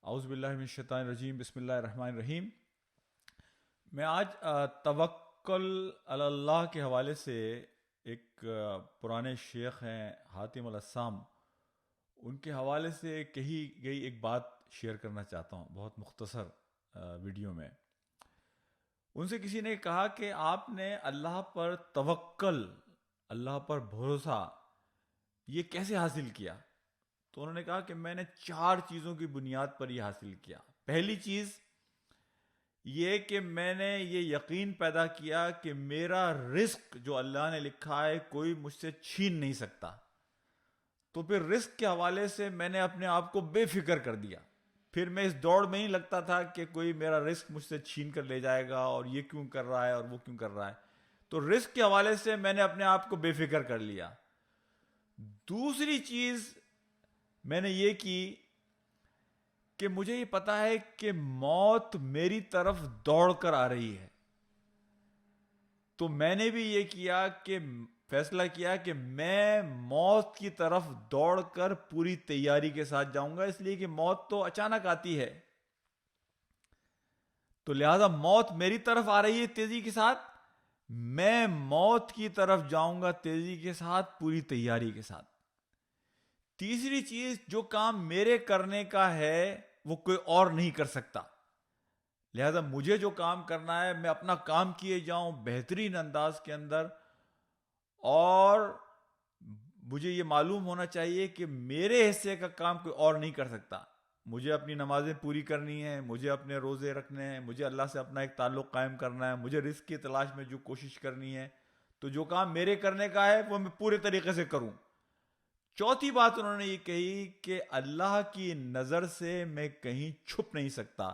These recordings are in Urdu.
اعوذ باللہ من الشیطان الرجیم، بسم اللہ الرحمن الرحیم۔ میں آج توکل علی اللہ کے حوالے سے ایک پرانے شیخ ہیں حاتم الاسام، ان کے حوالے سے کہی گئی ایک بات شیئر کرنا چاہتا ہوں بہت مختصر ویڈیو میں۔ ان سے کسی نے کہا کہ آپ نے اللہ پر توکل، اللہ پر بھروسہ یہ کیسے حاصل کیا؟ تو انہوں نے کہا کہ میں نے 4 چیزوں کی بنیاد پر یہ حاصل کیا۔ پہلی چیز یہ کہ میں نے یہ یقین پیدا کیا کہ میرا رزق جو اللہ نے لکھا ہے کوئی مجھ سے چھین نہیں سکتا۔ تو پھر رزق کے حوالے سے میں نے اپنے آپ کو بے فکر کر دیا۔ پھر میں اس دوڑ میں نہیں لگتا تھا کہ کوئی میرا رزق مجھ سے چھین کر لے جائے گا اور یہ کیوں کر رہا ہے اور وہ کیوں کر رہا ہے۔ تو رزق کے حوالے سے میں نے اپنے آپ کو بے فکر کر لیا۔ دوسری چیز میں نے یہ کی کہ مجھے یہ پتا ہے کہ موت میری طرف دوڑ کر آ رہی ہے، تو میں نے بھی یہ کیا کہ فیصلہ کیا کہ میں موت کی طرف دوڑ کر پوری تیاری کے ساتھ جاؤں گا، اس لیے کہ موت تو اچانک آتی ہے، تو لہذا موت میری طرف آ رہی ہے تیزی کے ساتھ، میں موت کی طرف جاؤں گا تیزی کے ساتھ، پوری تیاری کے ساتھ۔ تیسری چیز، جو کام میرے کرنے کا ہے وہ کوئی اور نہیں کر سکتا، لہذا مجھے جو کام کرنا ہے میں اپنا کام کیے جاؤں بہترین انداز کے اندر، اور مجھے یہ معلوم ہونا چاہیے کہ میرے حصے کا کام کوئی اور نہیں کر سکتا۔ مجھے اپنی نمازیں پوری کرنی ہیں، مجھے اپنے روزے رکھنے ہیں، مجھے اللہ سے اپنا ایک تعلق قائم کرنا ہے، مجھے رزق کی تلاش میں جو کوشش کرنی ہے، تو جو کام میرے کرنے کا ہے وہ میں پورے طریقے سے کروں۔ چوتھی بات انہوں نے یہ کہی کہ اللہ کی نظر سے میں کہیں چھپ نہیں سکتا،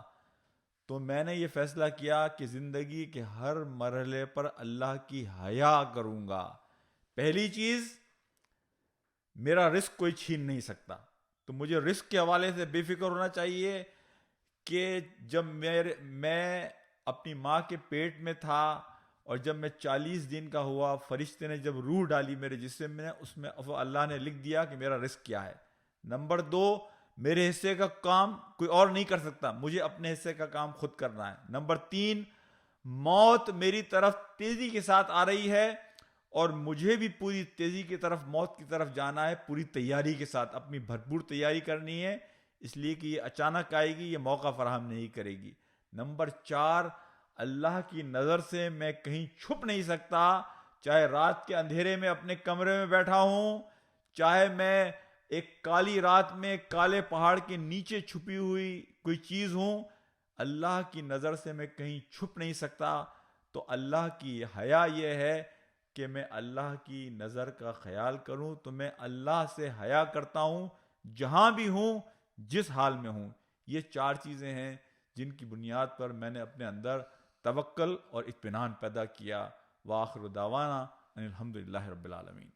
تو میں نے یہ فیصلہ کیا کہ زندگی کے ہر مرحلے پر اللہ کی حیا کروں گا۔ پہلی چیز، میرا رزق کوئی چھین نہیں سکتا، تو مجھے رزق کے حوالے سے بے فکر ہونا چاہیے کہ جب میں اپنی ماں کے پیٹ میں تھا اور جب میں 40 دن کا ہوا، فرشتے نے جب روح ڈالی میرے جسم میں، اس میں اللہ نے لکھ دیا کہ میرا رزق کیا ہے۔ نمبر 2، میرے حصے کا کام کوئی اور نہیں کر سکتا، مجھے اپنے حصے کا کام خود کرنا ہے۔ نمبر 3، موت میری طرف تیزی کے ساتھ آ رہی ہے اور مجھے بھی پوری تیزی کی طرف، موت کی طرف جانا ہے، پوری تیاری کے ساتھ، اپنی بھرپور تیاری کرنی ہے، اس لیے کہ یہ اچانک آئے گی، یہ موقع فراہم نہیں کرے گی۔ نمبر 4، اللہ کی نظر سے میں کہیں چھپ نہیں سکتا، چاہے رات کے اندھیرے میں اپنے کمرے میں بیٹھا ہوں، چاہے میں ایک کالی رات میں کالے پہاڑ کے نیچے چھپی ہوئی کوئی چیز ہوں، اللہ کی نظر سے میں کہیں چھپ نہیں سکتا۔ تو اللہ کی حیا یہ ہے کہ میں اللہ کی نظر کا خیال کروں، تو میں اللہ سے حیا کرتا ہوں جہاں بھی ہوں، جس حال میں ہوں۔ یہ 4 چیزیں ہیں جن کی بنیاد پر میں نے اپنے اندر توکل اور اطمینان پیدا کیا۔ وآخر دعوانا ان الحمدللہ رب العالمین۔